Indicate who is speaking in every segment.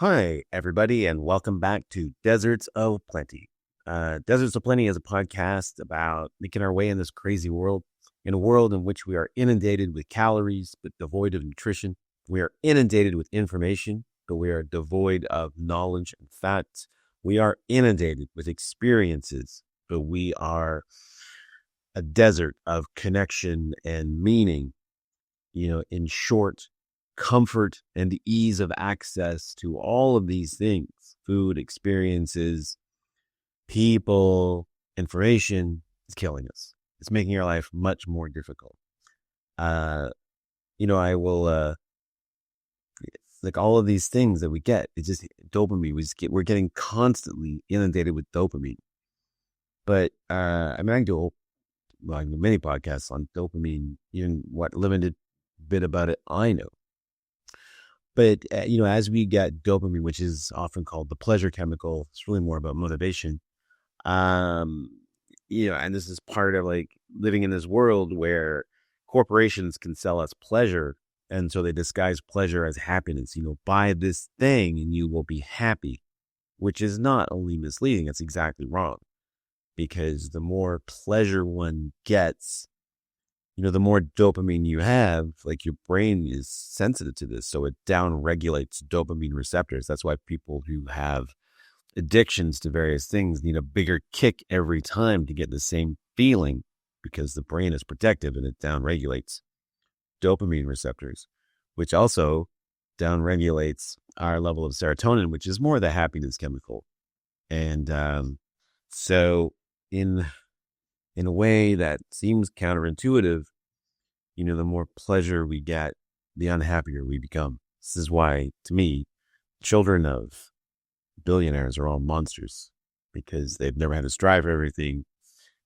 Speaker 1: Hi, everybody, and welcome back to Deserts of Plenty. Deserts of Plenty is a podcast about making our way in this crazy world, in a world in which we are inundated with calories, but devoid of nutrition. We are inundated with information, but we are devoid of knowledge and facts. We are inundated with experiences, but we are a desert of connection and meaning. In short, comfort and ease of access to all of these things: food, experiences, people, information is killing us. It's making our life much more difficult. Uh, I will, like all of these things that we get, it's just dopamine. We're getting constantly inundated with dopamine. But, I can do many podcasts on dopamine, even what limited bit about it I know. But, as we get dopamine, which is often called the pleasure chemical, it's really more about motivation. Um, and this is part of like living in this world where corporations can sell us pleasure. And so they disguise pleasure as happiness. Buy this thing and you will be happy, which is not only misleading, it's exactly wrong. Because the more pleasure one gets, the more dopamine you have, like your brain is sensitive to this. So it down regulates dopamine receptors. That's why people who have addictions to various things need a bigger kick every time to get the same feeling, because the brain is protective and it down regulates dopamine receptors, which also down regulates our level of serotonin, which is more the happiness chemical. And so in a way that seems counterintuitive, the more pleasure we get, the unhappier we become. This is why, to me, children of billionaires are all monsters, because they've never had to strive for everything.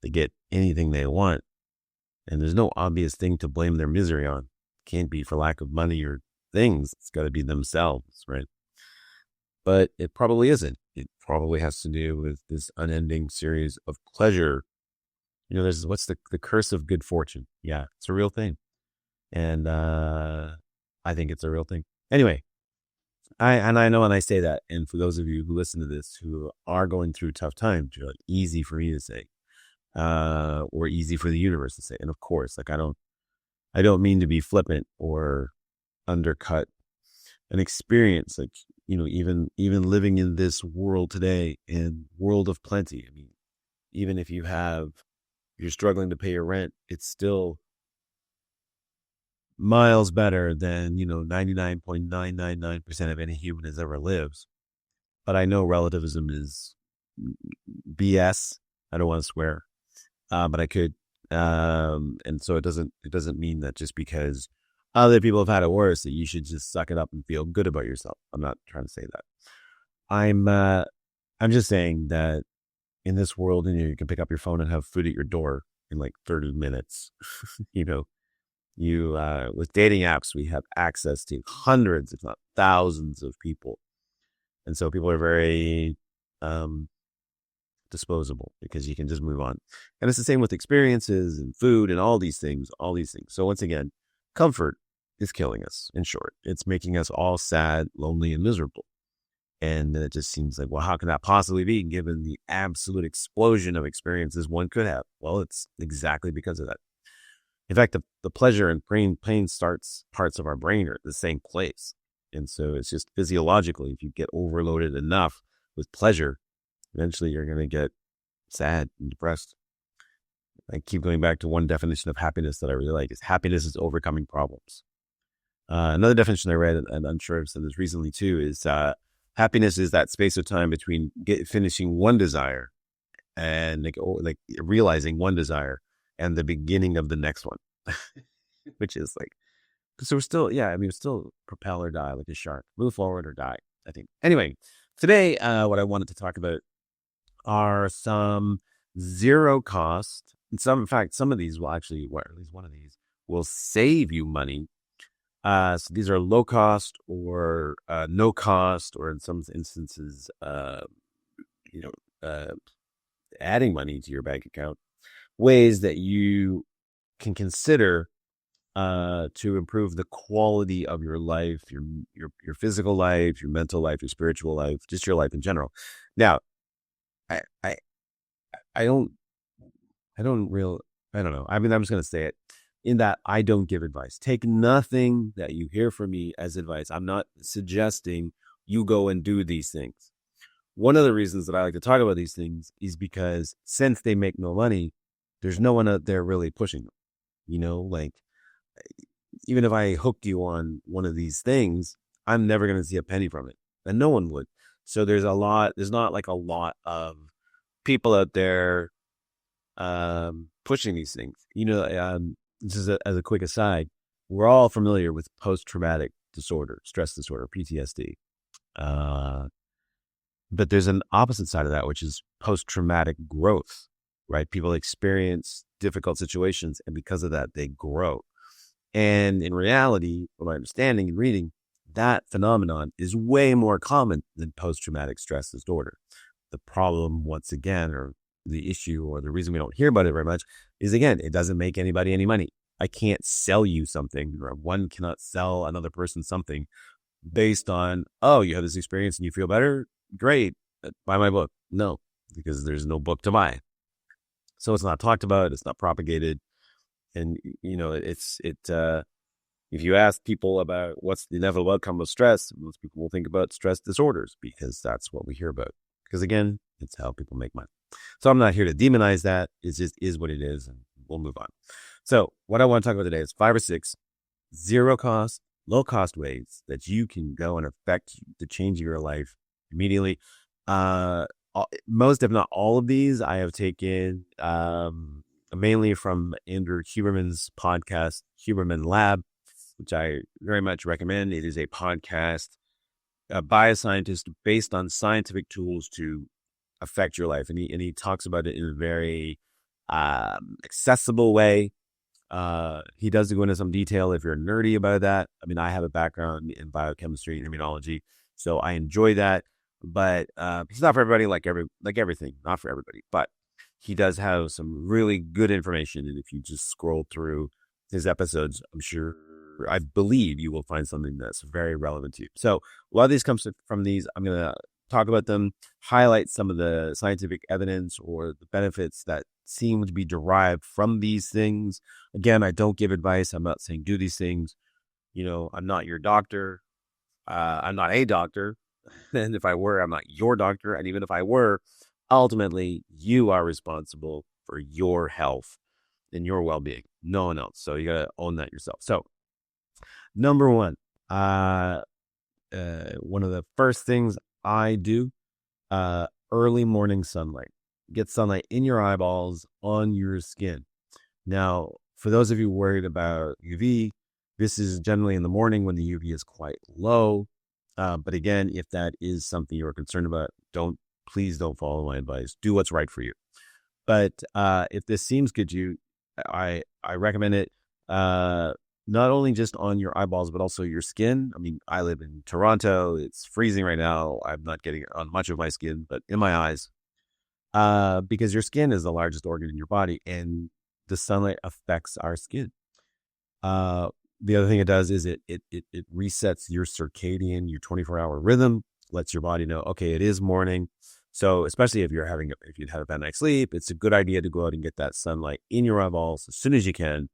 Speaker 1: They get anything they want, and there's no obvious thing to blame their misery on. Can't be for lack of money or things. It's got to be themselves, right? But it probably isn't. It probably has to do with this unending series of pleasure. There's what's the curse of good fortune? Yeah, it's a real thing. And I think it's a real thing. Anyway, I know when I say that, and for those of you who listen to this who are going through tough times, you're like, easy for me to say, or easy for the universe to say. And of course, like I don't mean to be flippant or undercut an experience. Like, even living in this world today, in world of plenty. I mean, even if you're struggling to pay your rent, it's still miles better than 99.999% of any human has ever lived. But I know relativism is BS. I don't want to swear, but I could. And so it doesn't mean that just because other people have had it worse that you should just suck it up and feel good about yourself. I'm not trying to say that. I'm just saying that in this world, you can pick up your phone and have food at your door in like 30 minutes. With dating apps, we have access to hundreds, if not thousands of people. And so people are very disposable, because you can just move on. And it's the same with experiences and food and all these things. So once again, comfort is killing us. In short, it's making us all sad, lonely, and miserable. And then it just seems like, well, how can that possibly be, given the absolute explosion of experiences one could have? Well, it's exactly because of that. In fact, the pleasure and pain starts parts of our brain are at the same place. And so it's just physiologically, if you get overloaded enough with pleasure, eventually you're going to get sad and depressed. I keep going back to one definition of happiness that I really like: is happiness is overcoming problems. Another definition I read, and I'm sure I've said this recently too, is happiness is that space of time between finishing one desire and like realizing one desire and the beginning of the next one, which is like, so we're still, we're still propel or die, like a shark, move forward or die, I think. Anyway, today, what I wanted to talk about are some zero cost, and in fact, some of these will actually, or at least one of these will save you money. So these are low cost or no cost, or in some instances, you know, adding money to your bank account, ways that you can consider to improve the quality of your life, your physical life, your mental life, your spiritual life, just your life in general. Now, I I I don't I don't real I don't know. I mean, I'm just gonna say it in that I don't give advice. Take nothing that you hear from me as advice. I'm not suggesting you go and do these things. One of the reasons that I like to talk about these things is because since they make no money, there's no one out there really pushing them. Like even if I hooked you on one of these things, I'm never going to see a penny from it, and no one would. So there's not like a lot of people out there pushing these things. Just as a quick aside, we're all familiar with post-traumatic disorder, stress disorder, PTSD. But there's an opposite side of that, which is post-traumatic growth, right? People experience difficult situations, and because of that, they grow. And in reality, from my understanding and reading, that phenomenon is way more common than post-traumatic stress disorder. The problem, once again, or the issue, or the reason we don't hear about it very much, is again, it doesn't make anybody any money. I can't sell you something, or one cannot sell another person something based on, oh, you have this experience and you feel better? Great, buy my book. No, because there's no book to buy. So it's not talked about, it's not propagated. And, if you ask people about what's the inevitable outcome of stress, most people will think about stress disorders because that's what we hear about. Because again, it's how people make money. So I'm not here to demonize that. It just is what it is, and we'll move on. So what I want to talk about today is 5 or 6 zero cost, low cost ways that you can go and affect the change of your life immediately. Most, if not all of these, I have taken mainly from Andrew Huberman's podcast, Huberman Lab, which I very much recommend. It is a podcast by a scientist based on scientific tools to affect your life. And he talks about it in a very accessible way. He does go into some detail if you're nerdy about that. I mean, I have a background in biochemistry and immunology, so I enjoy that. But he's not for everybody, like everything, not for everybody. But he does have some really good information, and if you just scroll through his episodes, I believe you will find something that's very relevant to you. So a lot of these comes from these. I'm going to talk about them, highlight some of the scientific evidence or the benefits that seem to be derived from these things. Again, I don't give advice. I'm not saying do these things. I'm not your doctor. I'm not a doctor. And if I were, I'm not your doctor. And even if I were, ultimately, you are responsible for your health and your well-being. No one else. So you got to own that yourself. So number one, one of the first things I do, early morning sunlight. Get sunlight in your eyeballs, on your skin. Now, for those of you worried about UV, this is generally in the morning when the UV is quite low. But again, if that is something you're concerned about, please don't follow my advice. Do what's right for you. But if this seems good to you, I recommend it. Not only just on your eyeballs, but also your skin. I mean, I live in Toronto. It's freezing right now. I'm not getting it on much of my skin, but in my eyes, because your skin is the largest organ in your body, and the sunlight affects our skin. The other thing it does is it resets your circadian, your 24-hour rhythm, lets your body know, okay, it is morning. So especially if you'd had a bad night's sleep, it's a good idea to go out and get that sunlight in your eyeballs as soon as you can,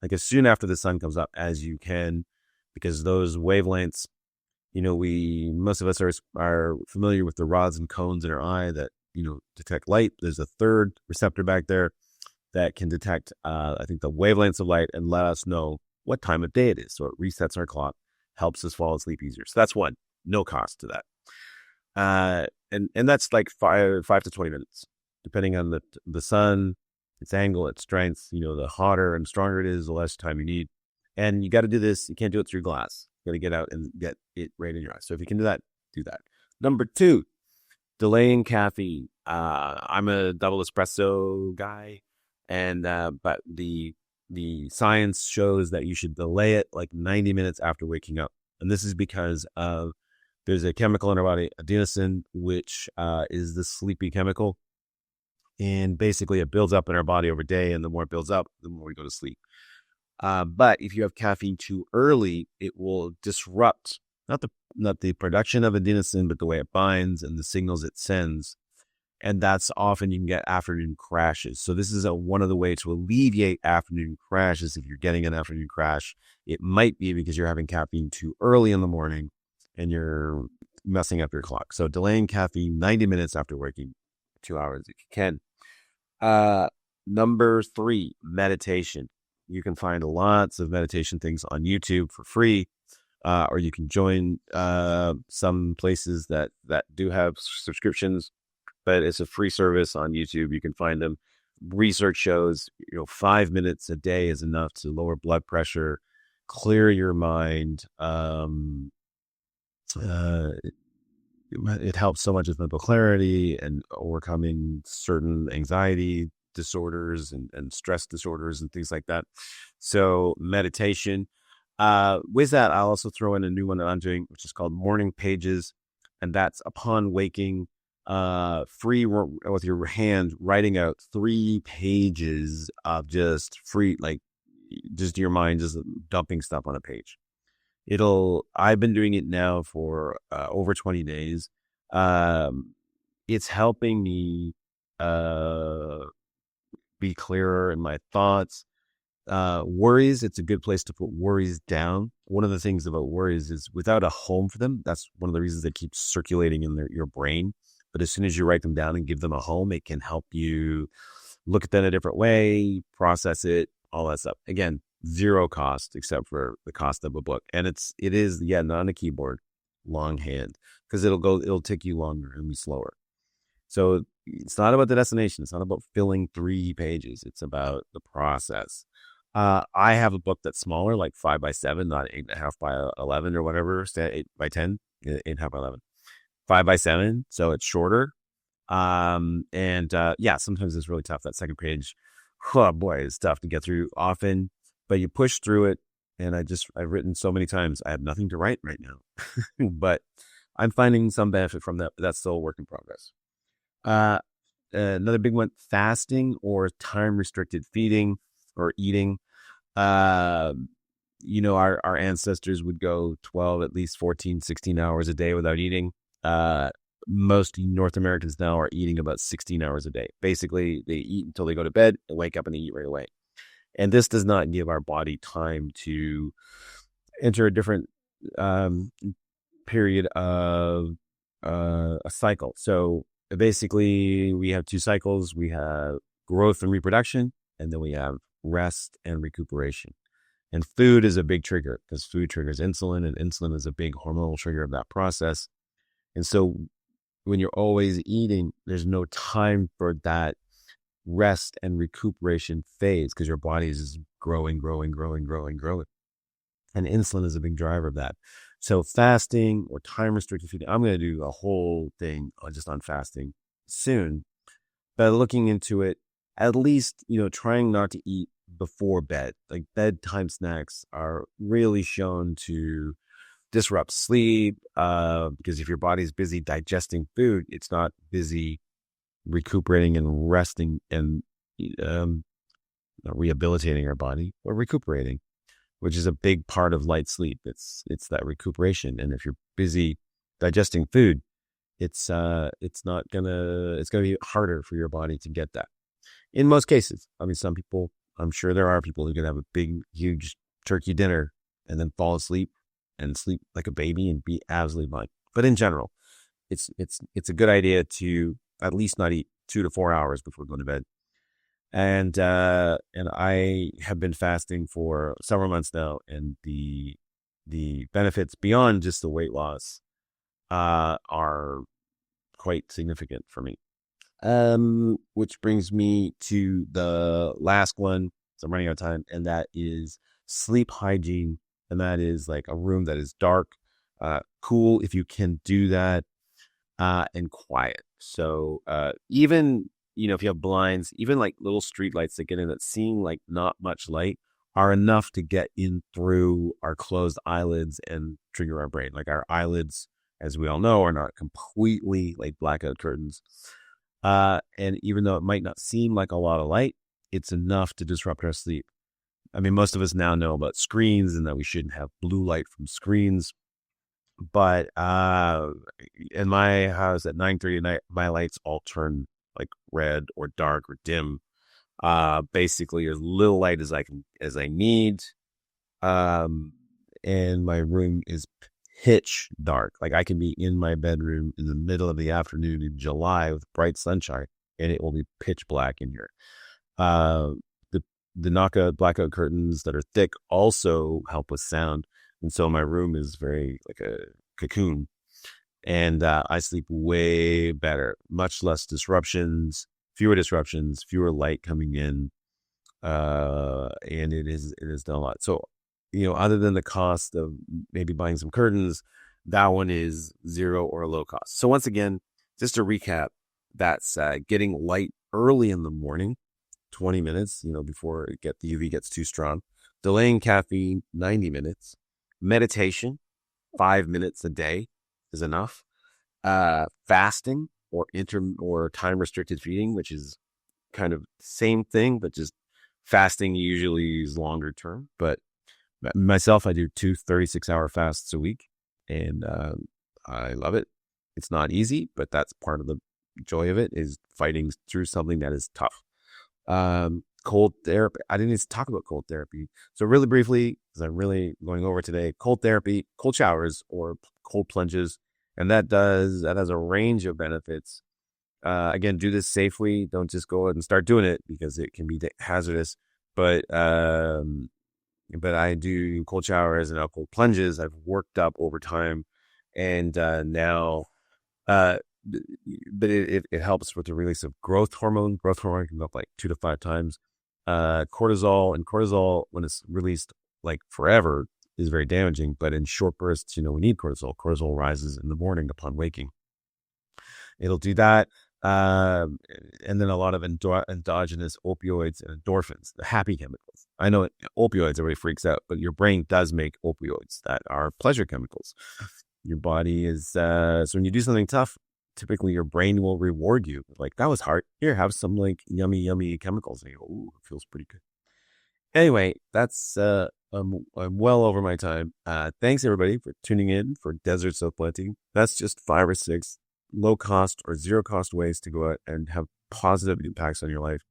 Speaker 1: like as soon after the sun comes up as you can, because those wavelengths, most of us are familiar with the rods and cones in our eye that, detect light. There's a third receptor back there that can detect, I think, the wavelengths of light and let us know what time of day it is. So it resets our clock, helps us fall asleep easier. So that's one, no cost to that. And that's like 5 to 20 minutes, depending on the sun, its angle, its strength. The hotter and stronger it is, the less time you need. And you got to do this. You can't do it through glass. You got to get out and get it right in your eyes. So if you can do that, do that. Number 2, delaying caffeine. I'm a double espresso guy, and but the science shows that you should delay it like 90 minutes after waking up. And this is because there's a chemical in our body, adenosine, which is the sleepy chemical. And basically it builds up in our body over day. And the more it builds up, the more we go to sleep. But if you have caffeine too early, it will disrupt not the production of adenosine, but the way it binds and the signals it sends. And that's often you can get afternoon crashes. So this is one of the ways to alleviate afternoon crashes. If you're getting an afternoon crash, it might be because you're having caffeine too early in the morning and you're messing up your clock. So delaying caffeine 90 minutes after waking, 2 hours if you can. Number 3, meditation. You can find lots of meditation things on YouTube for free, or you can join some places that do have subscriptions, but it's a free service on YouTube. You can find them. Research shows, 5 minutes a day is enough to lower blood pressure, clear your mind. It helps so much with mental clarity and overcoming certain anxiety disorders and stress disorders and things like that. So meditation. With that, I'll also throw in a new one that I'm doing, which is called Morning Pages. And that's upon waking, free with your hand, writing out 3 pages of just free, like just your mind, just dumping stuff on a page. I've been doing it now for over 20 days. It's helping me be clearer in my thoughts. Worries, it's a good place to put worries down. One of the things about worries is without a home for them, that's one of the reasons they keep circulating in your brain. But as soon as you write them down and give them a home, it can help you look at them a different way, process it, all that stuff. Again, 0 cost except for the cost of a book. And it is not on a keyboard, longhand, because it'll take you longer and be slower. So it's not about the destination. It's not about filling 3 pages. It's about the process. I have a book that's smaller, like 5 by 7, not 8.5 by 11 or whatever, 8 by 10, 8.5 by 11, 5 by 7. So it's shorter. Sometimes it's really tough. That second page, oh boy, it's tough to get through often, but you push through it. And I've written so many times, I have nothing to write right now, but I'm finding some benefit from that. But that's still a work in progress. Another big one, fasting or time restricted feeding or eating. Our ancestors would go 12, at least 14, 16 hours a day without eating. Most North Americans now are eating about 16 hours a day. Basically, they eat until they go to bed and wake up and they eat right away. And this does not give our body time to enter a different period of a cycle. So basically, we have 2 cycles. We have growth and reproduction, and then we have rest and recuperation. And food is a big trigger because food triggers insulin, and insulin is a big hormonal trigger of that process. And so when you're always eating, there's no time for that rest and recuperation phase because your body is just growing. And insulin is a big driver of that. So fasting or time restricted feeding, I'm going to do a whole thing just on fasting soon, but looking into it, at least, trying not to eat before bed. Like bedtime snacks are really shown to disrupt sleep because if your body's busy digesting food, it's not busy recuperating and resting and rehabilitating our body or recuperating, which is a big part of light sleep. It's that recuperation. And if you're busy digesting food, it's gonna be harder for your body to get that. In most cases, I mean, some people, I'm sure there are people who can have a big, huge turkey dinner and then fall asleep and sleep like a baby and be absolutely fine. But in general, it's a good idea to at least not eat 2 to 4 hours before going to bed. And I have been fasting for several months now, and the benefits beyond just the weight loss are quite significant for me. Which brings me to the last one. So I'm running out of time, and that is sleep hygiene. And that is like a room that is dark, cool if you can do that, and quiet. So even, if you have blinds, even like little street lights that get in that seem like not much light are enough to get in through our closed eyelids and trigger our brain. Like our eyelids, as we all know, are not completely like blackout curtains. And even though it might not seem like a lot of light, it's enough to disrupt our sleep. I mean, most of us now know about screens and that we shouldn't have blue light from screens. But in my house at 9:30 at night, my lights all turn like red or dark or dim. Basically as little light as I need. Um, and my room is pitch dark. Like I can be in my bedroom in the middle of the afternoon in July with bright sunshine, and it will be pitch black in here. Uh, the knockout blackout curtains that are thick also help with sound, and so my room is very like a cocoon, and I sleep way better, much less disruptions, fewer light coming in, and it is done a lot. So, other than the cost of maybe buying some curtains, that one is zero or low cost. So once again, just to recap, that's getting light early in the morning, 20 minutes, before the UV gets too strong. Delaying caffeine, 90 minutes. Meditation, 5 minutes a day is enough. Fasting or time restricted feeding, which is kind of the same thing, but just fasting usually is longer term. But myself, I do 2 36-hour fasts a week, and I love it. It's not easy, but that's part of the joy of it, is fighting through something that is tough. Cold therapy. I didn't even talk about cold therapy. So really briefly, because I'm really going over today, cold therapy, cold showers or cold plunges. And that has a range of benefits. Again, do this safely. Don't just go out and start doing it because it can be hazardous. But I do cold showers and cold plunges. I've worked up over time, and now, but it helps with the release of growth hormone. Growth hormone can go up like 2 to 5 times. Cortisol, when it's released like forever, is very damaging. But in short bursts, we need cortisol. Cortisol rises in the morning upon waking. It'll do that. And then a lot of endogenous opioids and endorphins, the happy chemicals. I know opioids, everybody freaks out, but your brain does make opioids that are pleasure chemicals. Your body is, so when you do something tough, typically your brain will reward you. Like, that was hard. Here, have some like yummy chemicals. And you go, ooh, it feels pretty good. Anyway, that's, I'm well over my time. Thanks everybody for tuning in for Deserts of Plenty. That's just 5 or 6 low cost or zero cost ways to go out and have positive impacts on your life.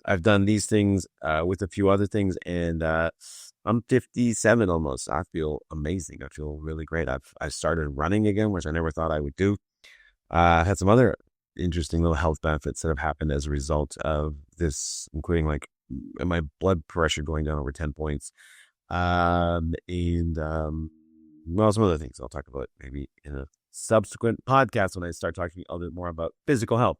Speaker 1: I've done these things with a few other things, and I'm 57 almost. I feel amazing. I feel really great. I started running again, which I never thought I would do. I had some other interesting little health benefits that have happened as a result of this, including like my blood pressure going down over 10 points. Well, some other things I'll talk about maybe in a subsequent podcast when I start talking a little bit more about physical health.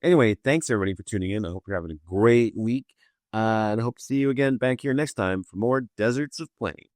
Speaker 1: Anyway, thanks everybody for tuning in. I hope you're having a great week. And I hope to see you again back here next time for more Deserts of Plenty.